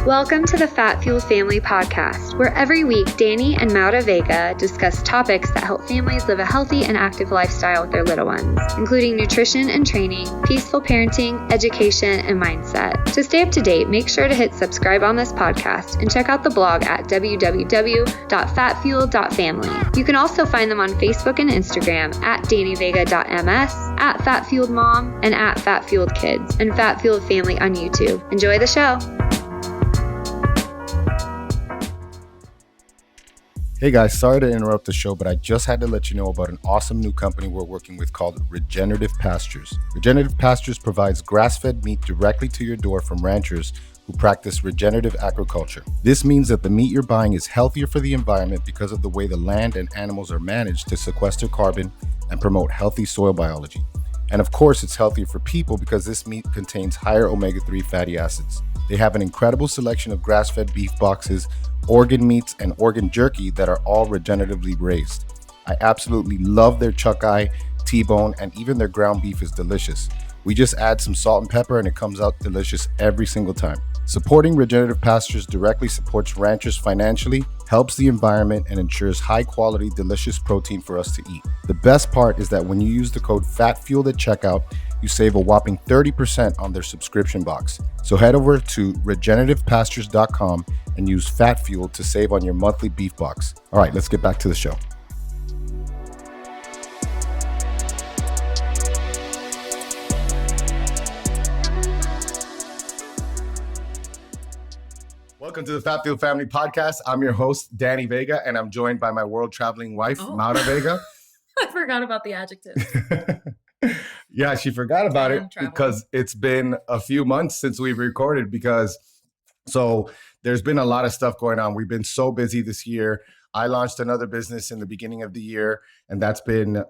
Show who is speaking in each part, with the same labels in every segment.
Speaker 1: Welcome to the Fat Fuel Family Podcast, where every week Danny and Maura Vega discuss topics that help families live a healthy and active lifestyle with their little ones, including nutrition and training, peaceful parenting, education, and mindset. To stay up to date, make sure to hit subscribe on this podcast and check out the blog at www.fatfuel.family. You can also find them on Facebook and Instagram at DannyVega.ms, at FatFueledMom, and at FatFueledKids, and Fat Fueled Family on YouTube. Enjoy the show.
Speaker 2: Hey guys, sorry to interrupt the show, but I just had to let you know about an awesome new company we're working with called Regenerative Pastures. Regenerative Pastures provides grass-fed meat directly to your door from ranchers who practice regenerative agriculture. This means that the meat you're buying is healthier for the environment because of the way the land and animals are managed to sequester carbon and promote healthy soil biology. And of course, it's healthier for people because this meat contains higher omega-3 fatty acids. They have an incredible selection of grass-fed beef boxes, organ meats, and organ jerky that are all regeneratively raised. I absolutely love their chuck eye, T-bone, and even their ground beef is delicious. We just add some salt and pepper and it comes out delicious every single time. Supporting Regenerative Pastures directly supports ranchers financially, helps the environment, and ensures high-quality, delicious protein for us to eat. The best part is that when you use the code FATFUELED at checkout, you save a whopping 30% on their subscription box. So head over to regenerativepastures.com and use FatFuel to save on your monthly beef box. All right, let's get back to the show. Welcome to the Fat Fuel Family Podcast. I'm your host, Danny Vega, and I'm joined by my world-traveling wife, Maura Vega.
Speaker 3: I forgot about the adjective.
Speaker 2: Yeah, she forgot about it because it's been a few months since we've recorded so there's been a lot of stuff going on. We've been so busy this year. I launched another business in the beginning of the year, and that's been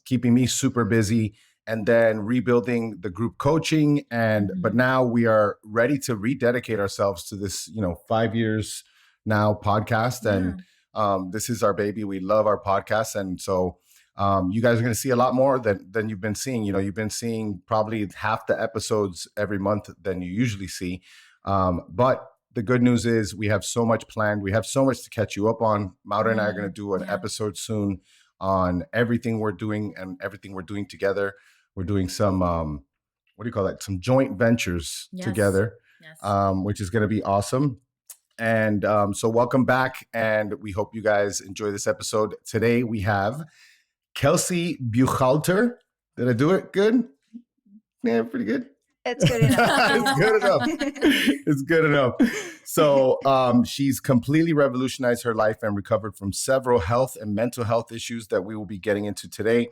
Speaker 2: keeping me super busy. And then rebuilding the group coaching. But now we are ready to rededicate ourselves to this, 5 years now podcast. Yeah. And this is our baby. We love our podcast. And so you guys are going to see a lot more than you've been seeing. You've been seeing probably half the episodes every month than you usually see. But the good news is we have so much planned. We have so much to catch you up on. Maura and I are going to do an episode soon on everything we're doing and everything we're doing together. We're doing some, some joint ventures together, which is going to be awesome. And so welcome back. And we hope you guys enjoy this episode. Today we have Kelsey Buchalter. Did I do it good? Yeah, pretty good.
Speaker 4: It's good enough.
Speaker 2: It's good enough. It's good enough. So she's completely revolutionized her life and recovered from several health and mental health issues that we will be getting into today.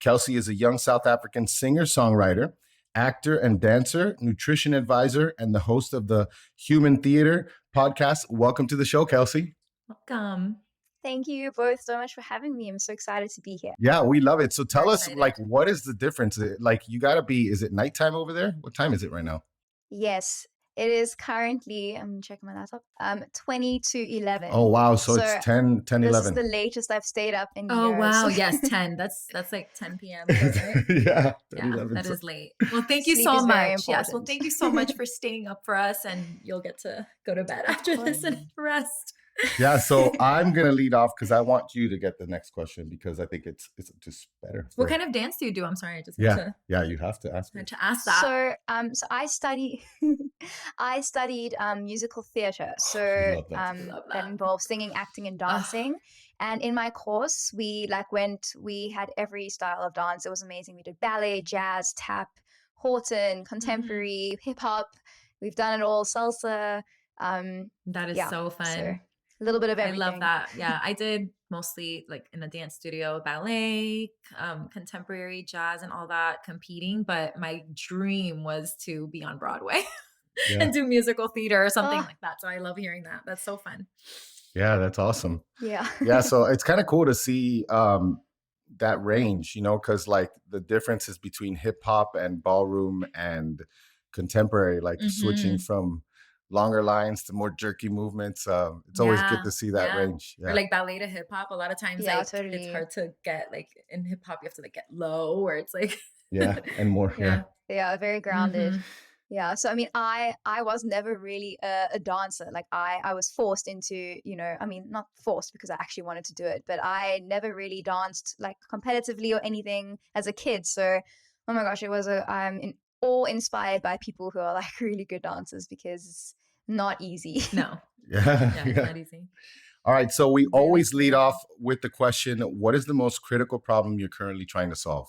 Speaker 2: Kelsey is a young South African singer-songwriter, actor and dancer, nutrition advisor, and the host of the Human Theater podcast. Welcome to the show, Kelsey.
Speaker 3: Welcome.
Speaker 4: Thank you both so much for having me. I'm so excited to be here.
Speaker 2: Yeah, we love it. So tell us, what is the difference? Is it nighttime over there? What time is it right now?
Speaker 4: Yes, it is currently, I'm checking my laptop, 20 to 11.
Speaker 2: Oh, wow. So it's 10, 11.
Speaker 4: This is the latest I've stayed up in years.
Speaker 3: Oh, wow. Yes, 10. That's like 10 p.m. Right?
Speaker 2: Yeah,
Speaker 3: 11. That is late. Well, thank you so much. Yes. Well, thank you so much for staying up for us, and you'll get to go to bed after this and rest.
Speaker 2: Yeah, so I'm going to lead off because I want you to get the next question because I think it's just better.
Speaker 3: What kind of dance do you do? I'm sorry. I just
Speaker 2: you have to ask me.
Speaker 3: To ask that.
Speaker 4: So I studied musical theater. So that involves singing, acting, and dancing. And in my course, we had every style of dance. It was amazing. We did ballet, jazz, tap, Horton, contemporary, hip hop. We've done it all, salsa.
Speaker 3: That is so fun.
Speaker 4: So, a little bit of everything.
Speaker 3: I love that. Yeah, I did mostly in the dance studio, ballet, contemporary, jazz, and all that, competing. But my dream was to be on Broadway and do musical theater or something like that. So I love hearing that. That's so fun.
Speaker 2: Yeah, that's awesome.
Speaker 4: Yeah.
Speaker 2: Yeah, so it's kind of cool to see that range, because the differences between hip hop and ballroom and contemporary, switching from longer lines to more jerky movements. It's always good to see that range.
Speaker 3: Yeah. Or ballet to hip hop. A lot of times totally. It's hard to get in hip hop you have to get low, or it's
Speaker 2: and more.
Speaker 4: Yeah, very grounded. Yeah. So, I mean, I was never really a dancer. Like I was forced into, I mean, not forced because I actually wanted to do it, but I never really danced like competitively or anything as a kid. So, oh my gosh, I'm all inspired by people who are like really good dancers because it's not easy.
Speaker 3: No.
Speaker 2: Yeah.
Speaker 3: It's not easy.
Speaker 2: All right. So we always lead off with the question, what is the most critical problem you're currently trying to solve?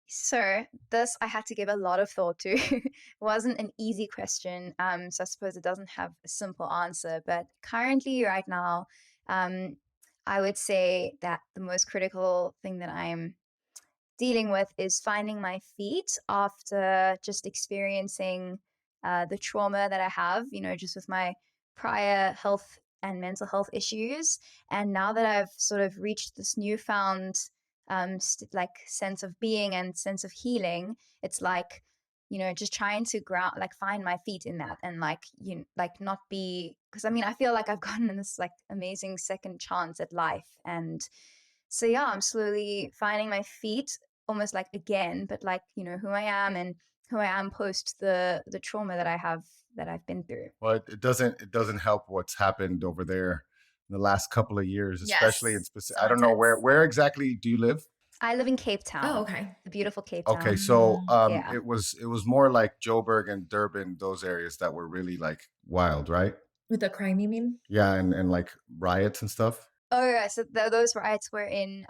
Speaker 4: So this I had to give a lot of thought to. It wasn't an easy question. So I suppose it doesn't have a simple answer. But currently, right now, I would say that the most critical thing that I'm dealing with is finding my feet after just experiencing the trauma that I have, just with my prior health and mental health issues. And now that I've sort of reached this newfound like sense of being and sense of healing, it's like, just trying to ground, like find my feet in that and like, like not be, because I mean, I feel like I've gotten this like amazing second chance at life. And so, yeah, I'm slowly finding my feet almost like again, but like, who I am and who I am post the trauma that I've been through.
Speaker 2: Well, it doesn't help what's happened over there in the last couple of years, especially in specific. I don't know where exactly do you live?
Speaker 4: I live in Cape Town.
Speaker 3: Oh, okay.
Speaker 4: The beautiful Cape Town.
Speaker 2: Okay, so
Speaker 4: Yeah.
Speaker 2: it was more like Joburg and Durban, those areas that were really like wild, right?
Speaker 3: With the crime, you mean?
Speaker 2: Yeah, and like riots and stuff.
Speaker 4: Oh yeah, so those riots were in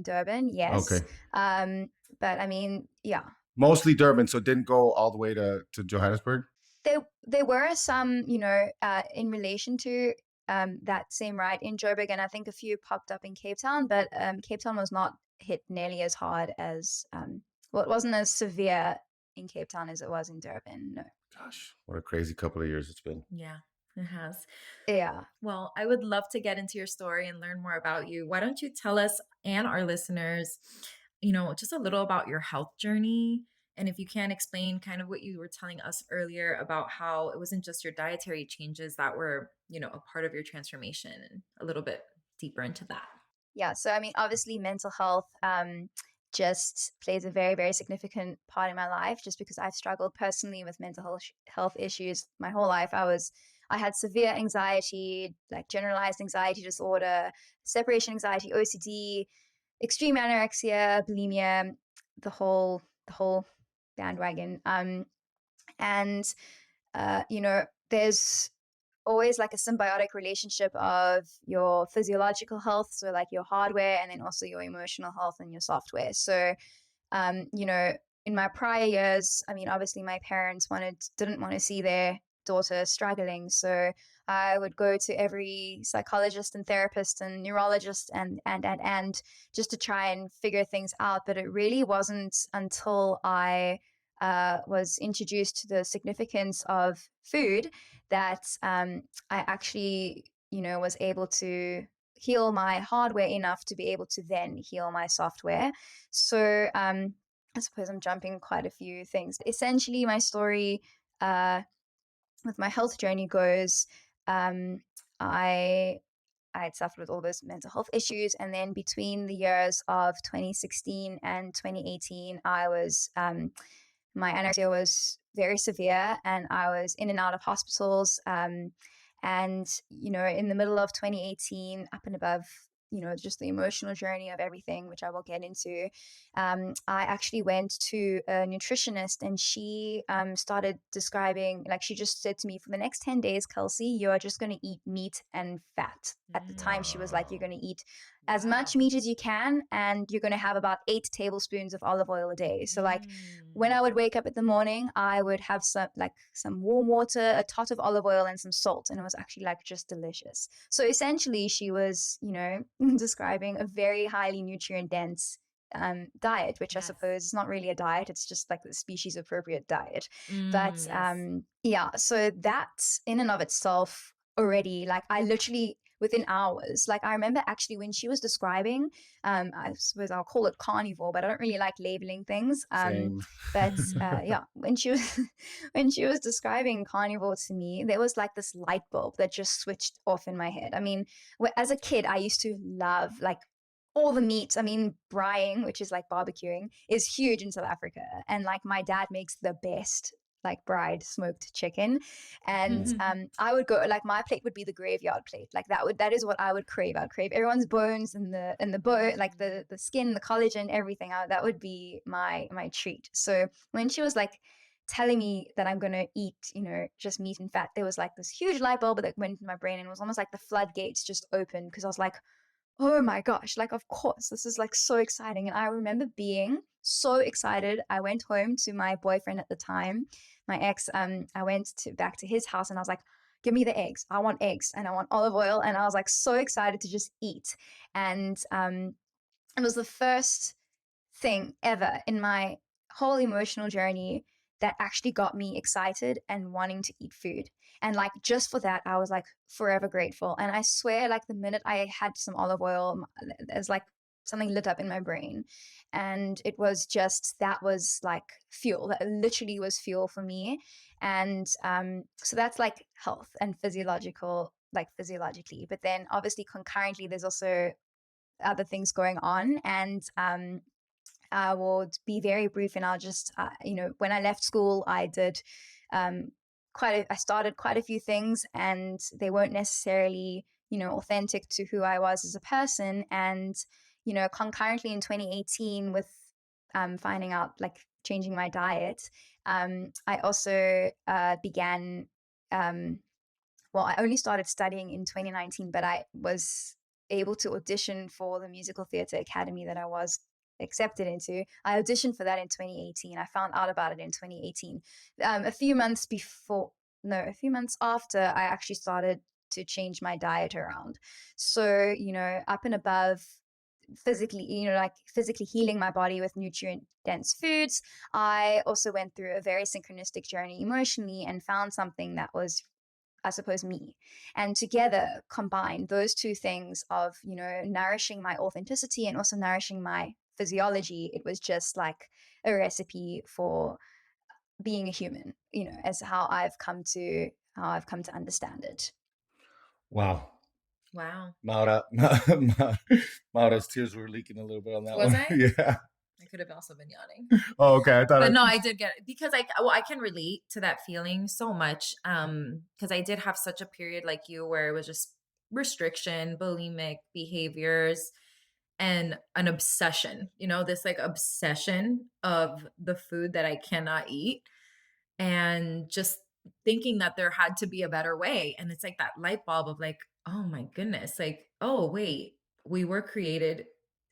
Speaker 4: Durban, yes.
Speaker 2: Okay.
Speaker 4: But I mean, yeah.
Speaker 2: Mostly Durban, so it didn't go all the way to Johannesburg.
Speaker 4: There were some, in relation to that same riot in Joburg, and I think a few popped up in Cape Town, but Cape Town was not hit nearly as hard as it wasn't as severe in Cape Town as it was in Durban. No.
Speaker 2: Gosh, what a crazy couple of years it's been.
Speaker 3: Yeah. It has.
Speaker 4: Yeah.
Speaker 3: Well, I would love to get into your story and learn more about you. Why don't you tell us and our listeners, just a little about your health journey? And if you can explain kind of what you were telling us earlier about how it wasn't just your dietary changes that were, a part of your transformation, and a little bit deeper into that.
Speaker 4: Yeah. So, I mean, obviously mental health just plays a very, very significant part in my life, just because I've struggled personally with mental health issues my whole life. I had severe anxiety, like generalized anxiety disorder, separation anxiety, OCD, extreme anorexia, bulimia, the whole bandwagon. And there's always like a symbiotic relationship of your physiological health, so like your hardware, and then also your emotional health and your software. So, in my prior years, I mean, obviously my parents didn't want to see their daughter struggling. So I would go to every psychologist and therapist and neurologist and just to try and figure things out. But it really wasn't until I was introduced to the significance of food that I actually, was able to heal my hardware enough to be able to then heal my software. So I suppose I'm jumping quite a few things. Essentially, my story with my health journey goes, I had suffered with all those mental health issues. And then between the years of 2016 and 2018, my anorexia was very severe and I was in and out of hospitals. And, in the middle of 2018, up and above, just the emotional journey of everything, which I will get into, I actually went to a nutritionist, and she started describing, like, she just said to me, for the next 10 days, Kelsey, you are just going to eat meat and fat. At the time, she was like, you're going to eat as much meat as you can, and you're going to have about 8 tablespoons of olive oil a day. So like when I would wake up in the morning, I would have some warm water, a tot of olive oil, and some salt. And it was actually like just delicious. So essentially she was, describing a very highly nutrient dense diet, which I suppose is not really a diet. It's just like the species appropriate diet. But so that in and of itself already, like I literally within hours, like I remember actually when she was describing, I suppose I'll call it carnivore, but I don't really like labeling things. But when she was describing carnivore to me, there was like this light bulb that just switched off in my head. I mean, as a kid, I used to love like all the meat. I mean, braaiing, which is like barbecuing, is huge in South Africa. And like my dad makes the best like bride smoked chicken. And I would go, like my plate would be the graveyard plate. Like that is what I would crave. I'd crave everyone's bones and the bone, like the skin, the collagen, everything. That would be my treat. So when she was like telling me that I'm going to eat, just meat and fat, there was like this huge light bulb that went into my brain, and it was almost like the floodgates just opened, because I was like, oh my gosh, like, of course, this is like so exciting. And I remember being so excited. I went home to my boyfriend at the time, my ex. I went back to his house, and I was like, give me the eggs. I want eggs and I want olive oil. And I was like so excited to just eat. And it was the first thing ever in my whole emotional journey that actually got me excited and wanting to eat food. And like, just for that, I was like forever grateful. And I swear, like the minute I had some olive oil, there's like something lit up in my brain. And it was just, that was like fuel. That literally was fuel for me. And so that's like health and physiologically. But then obviously concurrently, there's also other things going on. And I will be very brief, and I'll just, when I left school, I did I started quite a few things, and they weren't necessarily, authentic to who I was as a person. And, concurrently in 2018 with finding out, like changing my diet, I also began, I only started studying in 2019, but I was able to audition for the Musical Theatre Academy that I was accepted into. I auditioned for that in 2018. I found out about it in 2018. A few months after, I actually started to change my diet around. So, up and above physically, physically healing my body with nutrient dense foods, I also went through a very synchronistic journey emotionally and found something that was, I suppose, me. And together, combined those two things of, nourishing my authenticity and also nourishing my physiology, it was just like a recipe for being a human, as how I've come to understand it.
Speaker 2: Wow.
Speaker 3: Maura,
Speaker 2: Maura's tears were leaking a little bit on that
Speaker 3: was
Speaker 2: one.
Speaker 3: I?
Speaker 2: Yeah.
Speaker 3: I could have also been yawning.
Speaker 2: Oh, okay.
Speaker 3: But no, I did get it, because I can relate to that feeling so much. Because I did have such a period like you where it was just restriction, bulimic behaviors, and an obsession, this like obsession of the food that I cannot eat, and just thinking that there had to be a better way. And it's like that light bulb of like, oh my goodness, like, oh wait, we were created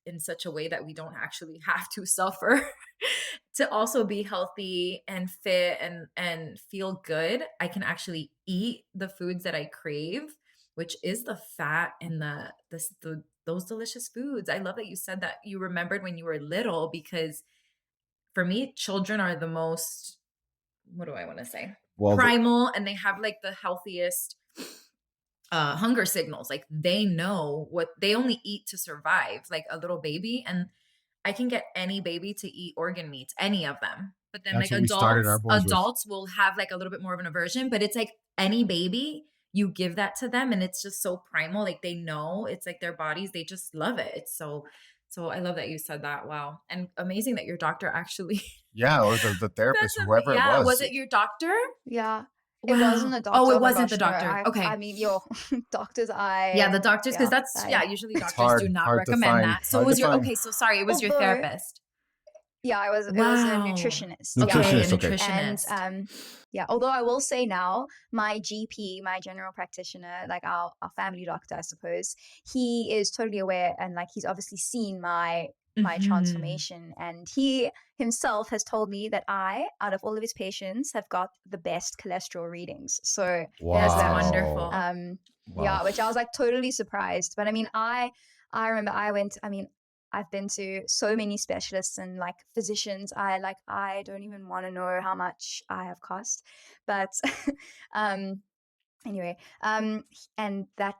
Speaker 3: in such a way that we don't actually have to suffer to also be healthy and fit and feel good. I can actually eat the foods that I crave, which is the fat and those delicious foods. I love that you said that you remembered when you were little, because for me, children are the most, what do I want to say? Primal, and they have like the healthiest hunger signals. Like they know what they only eat to survive, like a little baby. And I can get any baby to eat organ meats, any of them. But then
Speaker 2: That's
Speaker 3: like adults will have like a little bit more of an aversion, but it's like any baby, you give that to them and it's just so primal. Like they know, it's like their bodies, they just love it. It's so I love that you said that. Wow. And amazing that your doctor actually.
Speaker 2: Yeah, or the therapist, whoever it was.
Speaker 3: Was it your doctor?
Speaker 4: Yeah.
Speaker 3: Wow.
Speaker 4: It wasn't a doctor.
Speaker 3: Oh, it wasn't the doctor.
Speaker 4: No,
Speaker 3: okay.
Speaker 4: I mean, your doctors,
Speaker 3: Yeah, the doctors, because usually doctors do not recommend that. So it was it was your therapist.
Speaker 4: Yeah, it was a nutritionist.
Speaker 2: Nutritionist.
Speaker 4: And although I will say now, my GP, my general practitioner, like our family doctor, I suppose, he is totally aware, and like he's obviously seen my transformation, and he himself has told me that I, out of all of his patients, have got the best cholesterol readings. So
Speaker 3: that's wonderful.
Speaker 4: Yeah, which I was like totally surprised. But I mean, I remember I've been to so many specialists and like physicians. I don't even want to know how much I have cost, but anyway, and that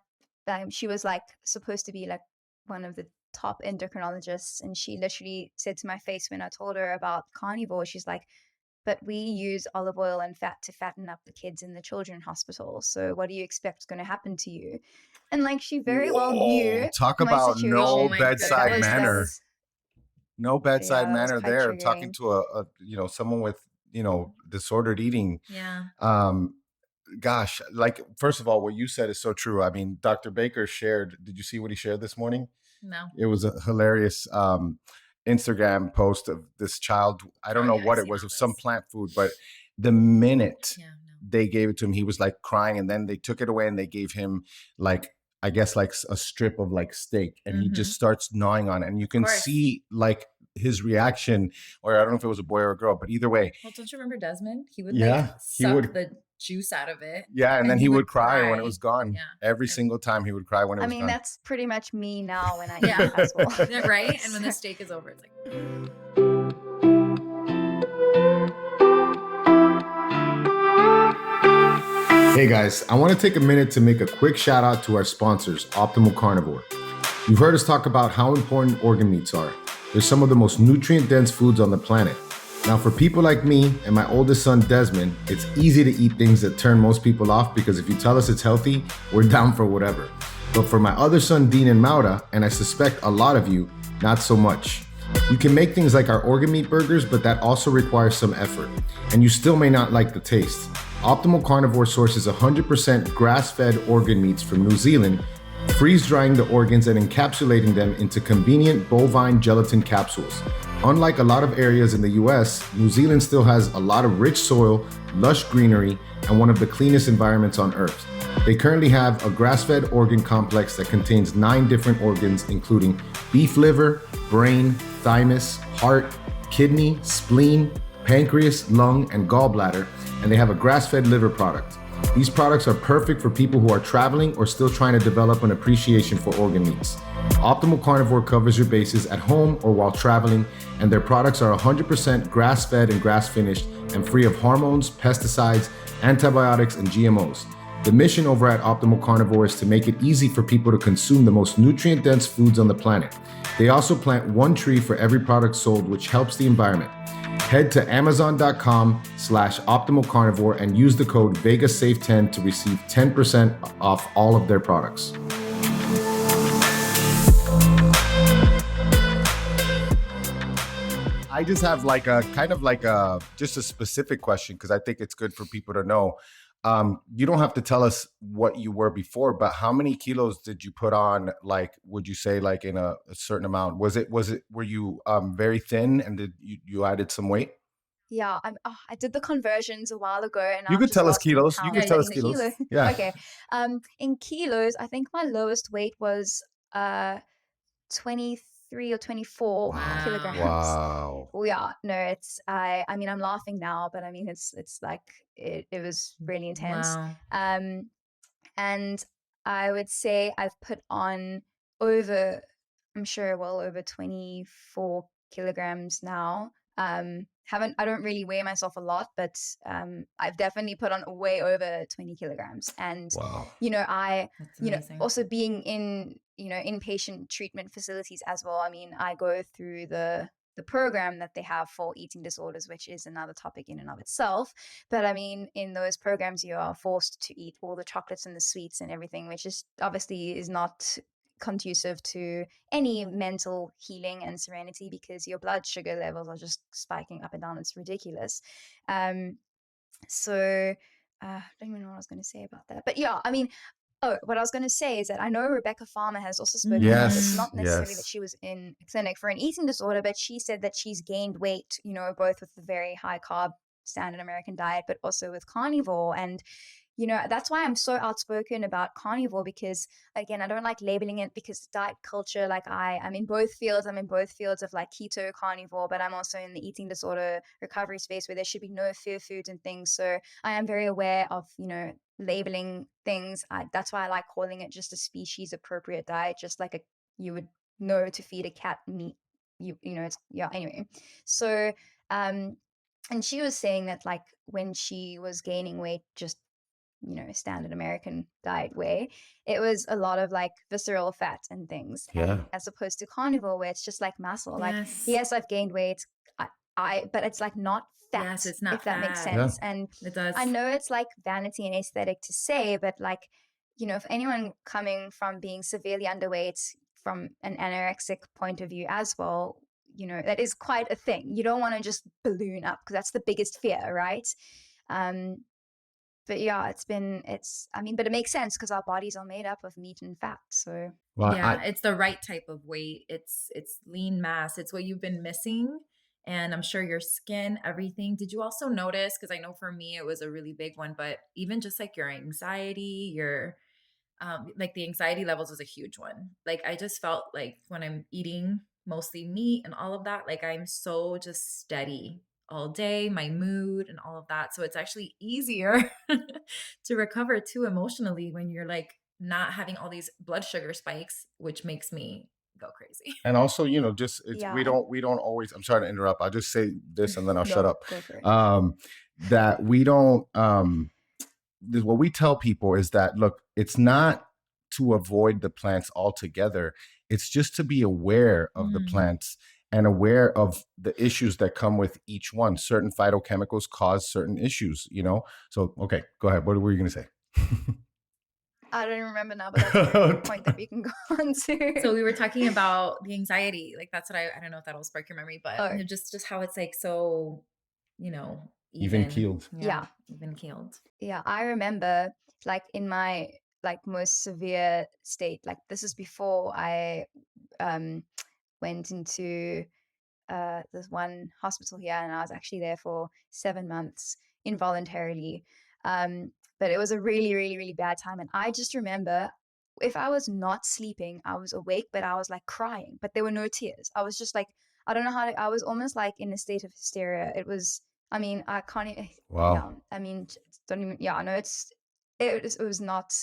Speaker 4: she was like supposed to be like one of the top endocrinologists, and she literally said to my face when I told her about carnivore, she's like, but we use olive oil and fat to fatten up the kids in the children's hospital. So what do you expect is going to happen to you? And like she very well knew.
Speaker 2: Talk about no bedside manner. No bedside manner there. Talking to a someone with disordered eating.
Speaker 3: Yeah.
Speaker 2: Gosh, like, first of all, what you said is so true. I mean, Dr. Baker shared, did you see what he shared this morning?
Speaker 3: No.
Speaker 2: It was a hilarious Instagram post of this child. I don't know what it was. It was some plant food, but the minute they gave it to him, he was like crying, and then they took it away and they gave him like, I guess, like a strip of like steak, and he just starts gnawing on it, and you can see like his reaction, or I don't know if it was a boy or a girl, but either way.
Speaker 3: Well, don't you remember Desmond? He would suck the juice out of it.
Speaker 2: Yeah, and then he would cry when it was gone. Yeah. Every single time he would cry when it was gone.
Speaker 4: I mean, that's pretty much me now when I eat as well.
Speaker 3: Right? And when the steak is over, it's like...
Speaker 2: Hey guys, I want to take a minute to make a quick shout out to our sponsors, Optimal Carnivore. You've heard us talk about how important organ meats are. They're some of the most nutrient-dense foods on the planet. Now, for people like me and my oldest son, Desmond, it's easy to eat things that turn most people off because if you tell us it's healthy, we're down for whatever. But for my other son, Dean and Maura, and I suspect a lot of you, not so much. You can make things like our organ meat burgers, but that also requires some effort, and you still may not like the taste. Optimal Carnivore sources 100% grass-fed organ meats from New Zealand, freeze-drying the organs and encapsulating them into convenient bovine gelatin capsules. Unlike a lot of areas in the US, New Zealand still has a lot of rich soil, lush greenery, and one of the cleanest environments on Earth. They currently have a grass-fed organ complex that contains 9 different organs, including beef liver, brain, thymus, heart, kidney, spleen, pancreas, lung, and gallbladder, and they have a grass-fed liver product. These products are perfect for people who are traveling or still trying to develop an appreciation for organ meats. Optimal Carnivore covers your bases at home or while traveling, and their products are 100% grass-fed and grass-finished and free of hormones, pesticides, antibiotics, and GMOs. The mission over at Optimal Carnivore is to make it easy for people to consume the most nutrient-dense foods on the planet. They also plant 1 tree for every product sold, which helps the environment. Head to Amazon.com/Optimal Carnivore and use the code VEGASAFE10 to receive 10% off all of their products. I just have like a kind of like just a specific question because I think it's good for people to know. You don't have to tell us what you were before, but how many kilos did you put on? Like, would you say like in a certain amount? Were you very thin and did you added some weight?
Speaker 4: Yeah, I did the conversions a while ago, and
Speaker 2: you could tell us kilos. You could tell us kilos. Yeah.
Speaker 4: Okay. In kilos, I think my lowest weight was 23 or 24 kilograms.
Speaker 2: Wow.
Speaker 4: Well, yeah, no, it's I mean, I'm laughing now, but I mean, it's like it was really intense.
Speaker 3: Wow.
Speaker 4: And I would say I've put on over 24 kilograms now. I don't really weigh myself a lot, but I've definitely put on way over 20 kilograms. And, also being in, inpatient treatment facilities as well. I mean, I go through the program that they have for eating disorders, which is another topic in and of itself. But I mean, in those programs, you are forced to eat all the chocolates and the sweets and everything, which is obviously is not conducive to any mental healing and serenity because your blood sugar levels are just spiking up and down. It's ridiculous. So I don't even know what I was going to say about that. But yeah, I mean, what I was going to say is that I know Rebecca Farmer has also spoken about this, not necessarily that she was in a clinic for an eating disorder, but she said that she's gained weight, both with the very high carb standard American diet, but also with carnivore. And that's why I'm so outspoken about carnivore because, again, I don't like labeling it because diet culture, like I'm in both fields. I'm in both fields of like keto, carnivore, but I'm also in the eating disorder recovery space where there should be no fear foods and things. So I am very aware of, labeling things. That's why I like calling it just a species appropriate diet, just like you would know to feed a cat meat. Anyway. So, and she was saying that like when she was gaining weight, just standard American diet way, it was a lot of like visceral fat and things, as opposed to carnivore where it's just like muscle. Like, yes, I've gained weight, but it's like not fat.
Speaker 3: Yes, it's not
Speaker 4: if that
Speaker 3: fat.
Speaker 4: makes sense.
Speaker 2: Yeah.
Speaker 4: And
Speaker 3: it does.
Speaker 4: I know it's like vanity and aesthetic to say, but like, if anyone coming from being severely underweight from an anorexic point of view as well, that is quite a thing. You don't want to just balloon up because that's the biggest fear, right? But yeah, but it makes sense because our bodies are made up of meat and fat. So
Speaker 2: Well,
Speaker 3: yeah, it's the right type of weight. It's lean mass. It's what you've been missing. And I'm sure your skin, everything. Did you also notice? Because I know for me, it was a really big one, but even just like your anxiety, like the anxiety levels was a huge one. Like I just felt like when I'm eating mostly meat and all of that, like I'm so just steady all day, my mood and all of that. So it's actually easier to recover too emotionally when you're like not having all these blood sugar spikes, which makes me go crazy.
Speaker 2: and also, just we don't always. I'm sorry to interrupt. I'll just say this and then I'll shut up.
Speaker 4: Go for it.
Speaker 2: That we don't. What we tell people is that, look, it's not to avoid the plants altogether. It's just to be aware of the plants and aware of the issues that come with each one. Certain phytochemicals cause certain issues, So, okay, go ahead. What were you going to say?
Speaker 4: I don't remember now, but that's a good point that we can go on to.
Speaker 3: So we were talking about the anxiety. Like that's what I don't know if that'll spark your memory, but just how it's like so,
Speaker 2: even keeled.
Speaker 3: Yeah, even keeled.
Speaker 4: Yeah, I remember like in my like most severe state, like this is before I went into this one hospital here, and I was actually there for 7 months involuntarily. But it was a really, really, really bad time. And I just remember if I was not sleeping, I was awake, but I was like crying, but there were no tears. I was just like, I don't know I was almost like in a state of hysteria. It was, I mean, I can't,
Speaker 2: wow.
Speaker 4: Yeah, I mean, don't even, yeah, no, it was not,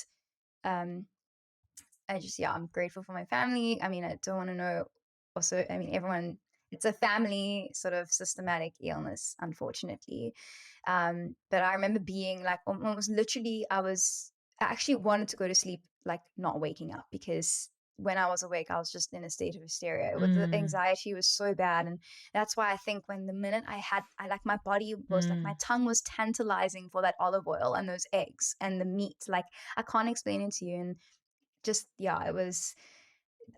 Speaker 4: I'm grateful for my family. I mean, I don't want to know also, I mean, everyone, it's a family sort of systematic illness, unfortunately. But I remember being like almost literally, I actually wanted to go to sleep, like not waking up, because when I was awake, I was just in a state of hysteria. The anxiety was so bad. And that's why I think when the minute I like my body was like, my tongue was tantalizing for that olive oil and those eggs and the meat. Like I can't explain it to you. And just, yeah, it was,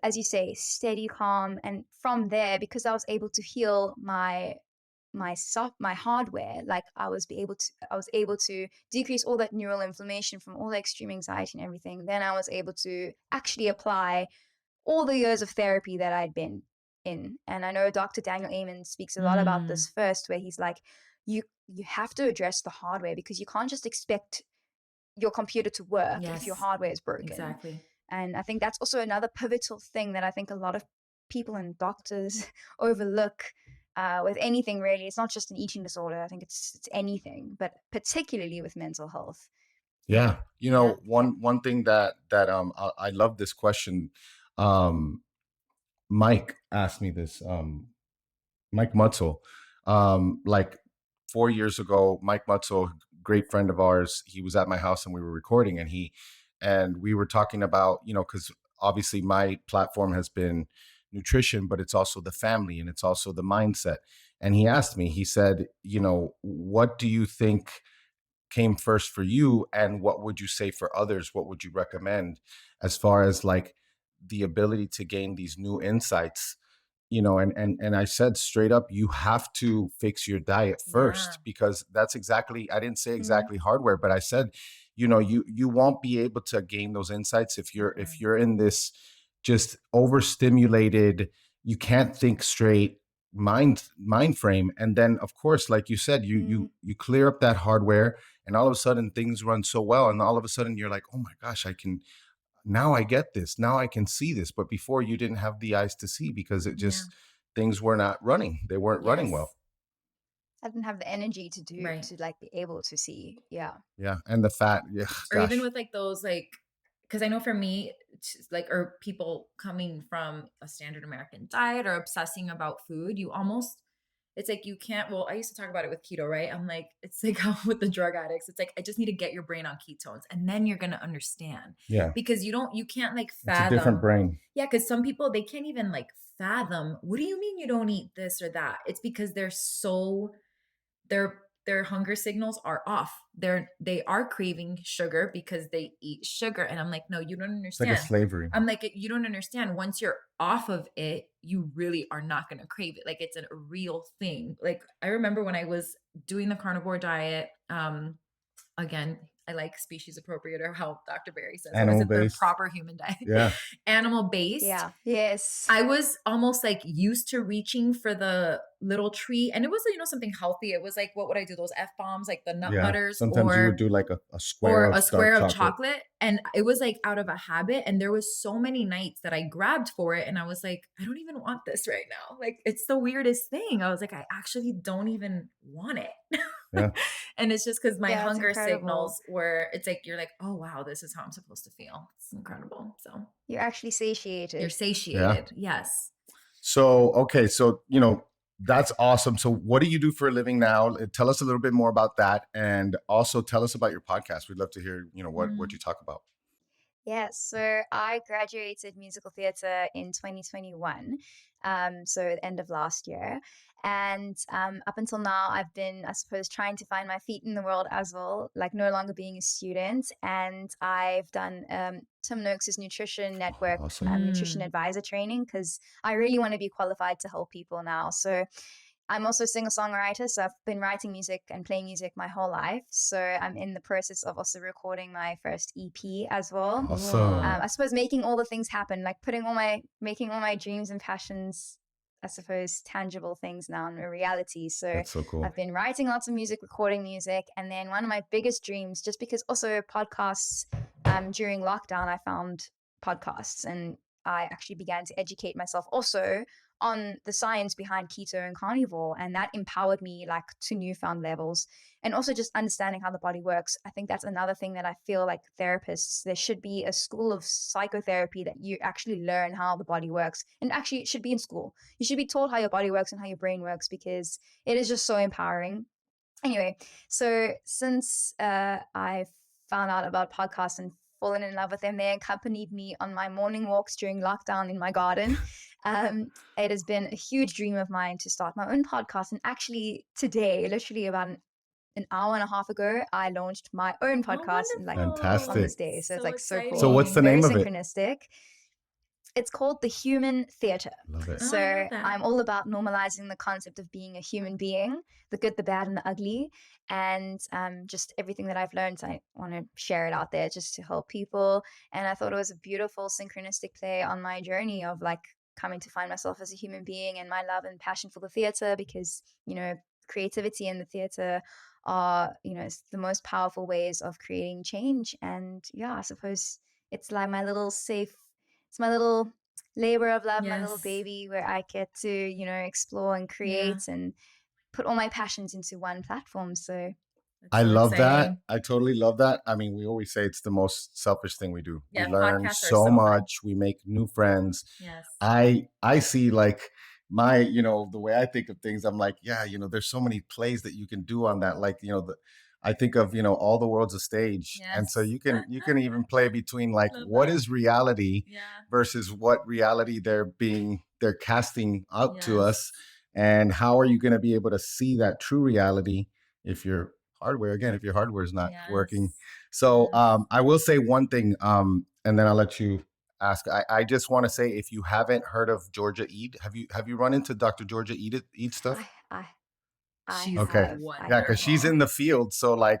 Speaker 4: as you say, steady, calm. And from there, because I was able to heal my hardware, like I was able to decrease all that neural inflammation from all the extreme anxiety and everything. Then I was able to actually apply all the years of therapy that I'd been in. And I know Dr. Daniel Amen speaks a lot about this first, where he's like, you have to address the hardware, because you can't just expect your computer to work if your hardware is broken.
Speaker 3: Exactly.
Speaker 4: And I think that's also another pivotal thing that I think a lot of people and doctors overlook with anything really. It's not just an eating disorder. I think it's anything, but particularly with mental health.
Speaker 2: Yeah. One thing that I love this question. Mike asked me this, Mike Mutzel, like 4 years ago. Mike Mutzel, great friend of ours, he was at my house and we were recording, and we were talking about, because obviously my platform has been nutrition, but it's also the family and it's also the mindset. And he asked me, he said, what do you think came first for you, and what would you say for others? What would you recommend as far as like the ability to gain these new insights? And I said straight up, you have to fix your diet first, because that's exactly, I didn't say exactly hardware, but I said, you won't be able to gain those insights if you're in this just overstimulated, you can't think straight mind frame. And then of course, like you said, you clear up that hardware, and all of a sudden things run so well, and all of a sudden you're like, oh my gosh, now I get this, now I can see this. But before, you didn't have the eyes to see, because it just things were not running, they weren't running well.
Speaker 4: I didn't have the energy to do to like be able to see. Yeah.
Speaker 2: And the fat,
Speaker 3: or even with like those, like, because I know for me, like, or people coming from a standard American diet or obsessing about food, it's like you can't, well, I used to talk about it with keto, right? I'm like, it's like how with the drug addicts, it's like, I just need to get your brain on ketones, and then you're going to understand. Yeah. Because you can't like fathom.
Speaker 2: It's a different brain.
Speaker 3: Yeah. Because some people, they can't even like fathom, what do you mean you don't eat this or that? It's because they're their hunger signals are off. They are craving sugar because they eat sugar. And I'm like, no, you don't understand.
Speaker 2: It's like a slavery.
Speaker 3: I'm like, you don't understand. Once you're off of it, you really are not going to crave it. Like, it's a real thing. Like, I remember when I was doing the carnivore diet, again, I like species appropriate, or how Dr. Barry says,
Speaker 2: animal
Speaker 3: the
Speaker 2: based.
Speaker 3: proper human diet?
Speaker 2: Yeah.
Speaker 3: Animal based.
Speaker 4: Yeah. Yes.
Speaker 3: I was almost like used to reaching for the little treat, and it was, something healthy. It was like, what would I do? Those F-bombs, like the nut butters.
Speaker 2: Sometimes you would do like a square of
Speaker 3: chocolate. And it was like out of a habit. And there was so many nights that I grabbed for it, and I was like, I don't even want this right now. Like, it's the weirdest thing. I was like, I actually don't even want it.
Speaker 2: Yeah.
Speaker 3: And it's just because my hunger signals were, it's like, you're like, oh wow, this is how I'm supposed to feel. It's incredible. So
Speaker 4: you're actually satiated.
Speaker 3: You're satiated. Yeah. Yes.
Speaker 2: So, okay. So, that's awesome. So what do you do for a living now? Tell us a little bit more about that. And also tell us about your podcast. We'd love to hear, what you talk about.
Speaker 4: Yes, so I graduated musical theatre in 2021, so at the end of last year. And up until now, I've been, I suppose, trying to find my feet in the world as well, like no longer being a student. And I've done Tim Noakes' Nutrition Network nutrition advisor training, because I really want to be qualified to help people now. So I'm also a singer-songwriter, so I've been writing music and playing music my whole life. So I'm in the process of also recording my first EP as well.
Speaker 2: Awesome.
Speaker 4: I suppose making all the things happen, like making all my dreams and passions, I suppose, tangible things now in a reality. So
Speaker 2: that's so cool.
Speaker 4: I've been writing lots of music, recording music. And then one of my biggest dreams, just because also podcasts, during lockdown, I found podcasts, and I actually began to educate myself also on the science behind keto and carnivore, and that empowered me like to newfound levels. And also just understanding how the body works. I think that's another thing that I feel like therapists, there should be a school of psychotherapy that you actually learn how the body works. And actually it should be in school. You should be taught how your body works and how your brain works, because it is just so empowering. Anyway, so since I found out about podcasts and fallen in love with them, they accompanied me on my morning walks during lockdown in my garden. It has been a huge dream of mine to start my own podcast. And actually today, literally about an hour and a half ago, I launched my own podcast
Speaker 2: Fantastic.
Speaker 4: on this day. So it's like so cool.
Speaker 2: So what's the name of it?
Speaker 4: Synchronistic. It's called The Human Theatre.
Speaker 2: Love it.
Speaker 4: So I'm all about normalizing the concept of being a human being, the good, the bad, and the ugly. And just everything that I've learned, I want to share it out there just to help people. And I thought it was a beautiful synchronistic play on my journey of like coming to find myself as a human being and my love and passion for the theatre, because, creativity and the theatre are, it's the most powerful ways of creating change. And yeah, I suppose it's like my little it's my little labor of love, my little baby, where I get to, explore and create and put all my passions into one platform. So
Speaker 2: I love that. I totally love that. I mean, we always say it's the most selfish thing we do.
Speaker 3: Yeah,
Speaker 2: we learn so much. We make new friends.
Speaker 3: Yes.
Speaker 2: I see like my, the way I think of things, I'm like, yeah, there's so many plays that you can do on that. Like, I think of, all the world's a stage.
Speaker 3: Yes.
Speaker 2: And so you can even play between like, what is reality versus what reality they're casting out to us. And how are you going to be able to see that true reality if your hardware is not working? So I will say one thing, and then I'll let you ask. I just want to say, if you haven't heard of Georgia Ede, have you run into Dr. Georgia Ede stuff?
Speaker 3: She's
Speaker 2: okay. Yeah, because she's in the field. So like,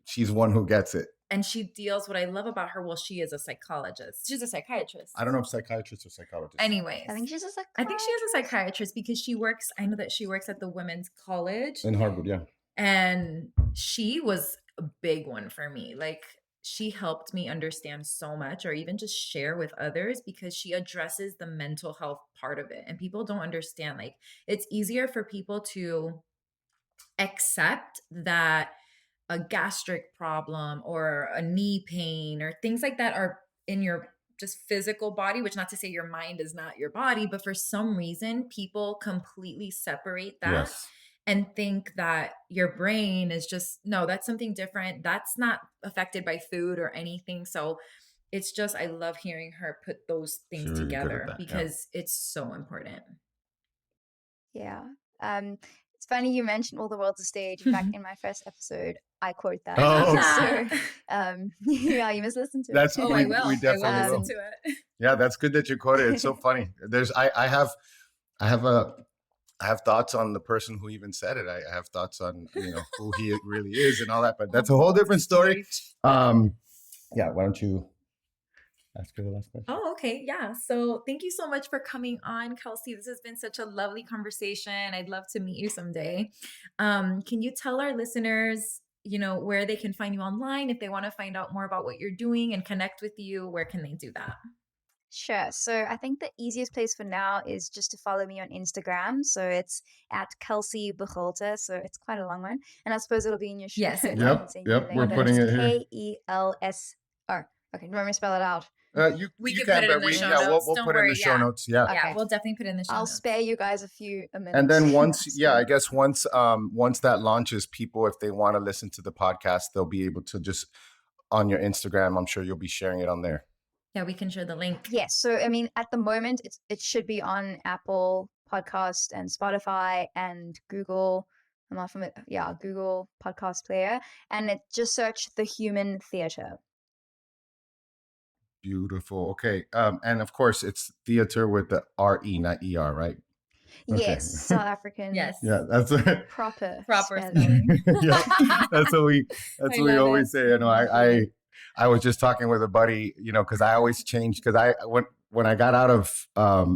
Speaker 2: she's one who gets it.
Speaker 3: And she deals, what I love about her, well, she is a psychologist. She's a psychiatrist.
Speaker 2: I don't know if psychiatrist or psychologist.
Speaker 3: Anyways.
Speaker 4: I think she's a psychiatrist.
Speaker 3: I think she is a psychiatrist, because I know that she works at the Women's College.
Speaker 2: In Harvard, yeah.
Speaker 3: And she was a big one for me. Like, she helped me understand so much, or even just share with others, because she addresses the mental health part of it. And people don't understand, like, it's easier for people to accept that a gastric problem or a knee pain or things like that are in your just physical body, which, not to say your mind is not your body, but for some reason people completely separate that and think that your brain is just, no, that's something different. That's not affected by food or anything. So it's just, I love hearing her put those things together, because it's so important.
Speaker 4: Yeah. It's funny you mentioned all the world's a stage. In fact, in my first episode, I quote that.
Speaker 2: Oh,
Speaker 4: So, yeah, you must listen to
Speaker 2: that's
Speaker 4: it.
Speaker 3: Oh, I will.
Speaker 2: we definitely
Speaker 3: I will
Speaker 2: will.
Speaker 3: listen to it.
Speaker 2: Yeah, that's good that you quoted it. It's so funny. I have thoughts on the person who even said it. I have thoughts on who he really is and all that, but that's a whole different story. Yeah, why don't you ask her the last question?
Speaker 3: Oh, okay. Yeah. So thank you so much for coming on, Kelsey. This has been such a lovely conversation. I'd love to meet you someday. Can you tell our listeners, where they can find you online if they want to find out more about what you're doing and connect with you? Where can they do that?
Speaker 4: Sure. So I think the easiest place for now is just to follow me on Instagram. So it's at Kelsey Begolte. So it's quite a long one. And I suppose it'll be in your show.
Speaker 3: Yes, it
Speaker 4: notes.
Speaker 2: Yep. We're putting it here.
Speaker 4: KELSR. Okay, do you want me to spell it out?
Speaker 3: We can put it in the show notes.
Speaker 2: We'll
Speaker 3: Don't
Speaker 2: put it in
Speaker 3: worry,
Speaker 2: the show notes. Yeah.
Speaker 3: Yeah, we'll definitely put it in the show
Speaker 4: I'll
Speaker 3: notes.
Speaker 4: spare you guys a minutes.
Speaker 2: And then once that launches, people, if they want to listen to the podcast, they'll be able to just on your Instagram. I'm sure you'll be sharing it on there.
Speaker 3: Yeah, we can share the link.
Speaker 4: Yes. So, I mean, at the moment, it should be on Apple Podcast and Spotify and Google. I'm not familiar. Yeah, Google Podcast Player. And just search The Human Theatre.
Speaker 2: Beautiful. Okay. And of course, it's theater with the R-E, not E-R, right? Okay.
Speaker 4: Yes. South African.
Speaker 3: Yes.
Speaker 2: Yeah, that's it.
Speaker 4: Proper
Speaker 3: spelling.
Speaker 2: Yeah, that's what we always say. I was just talking with a buddy, because I always change, because when I got out of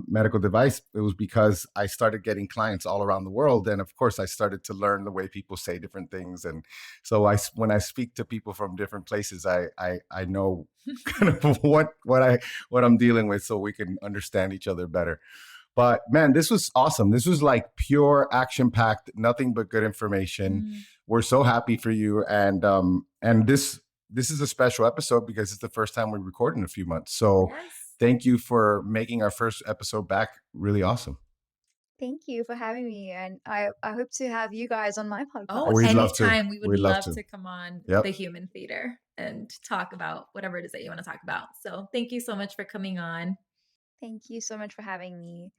Speaker 2: medical device, it was because I started getting clients all around the world. And of course, I started to learn the way people say different things. And so when I speak to people from different places, I know kind of what I'm dealing with so we can understand each other better. But man, this was awesome. This was like pure action-packed, nothing but good information. We're so happy for you. And this is a special episode because it's the first time we record in a few months. So thank you for making our first episode back really awesome.
Speaker 4: Thank you for having me. And I hope to have you guys on my podcast.
Speaker 3: Oh, anytime. We would love to come on The Human Theater and talk about whatever it is that you want to talk about. So thank you so much for coming on.
Speaker 4: Thank you so much for having me.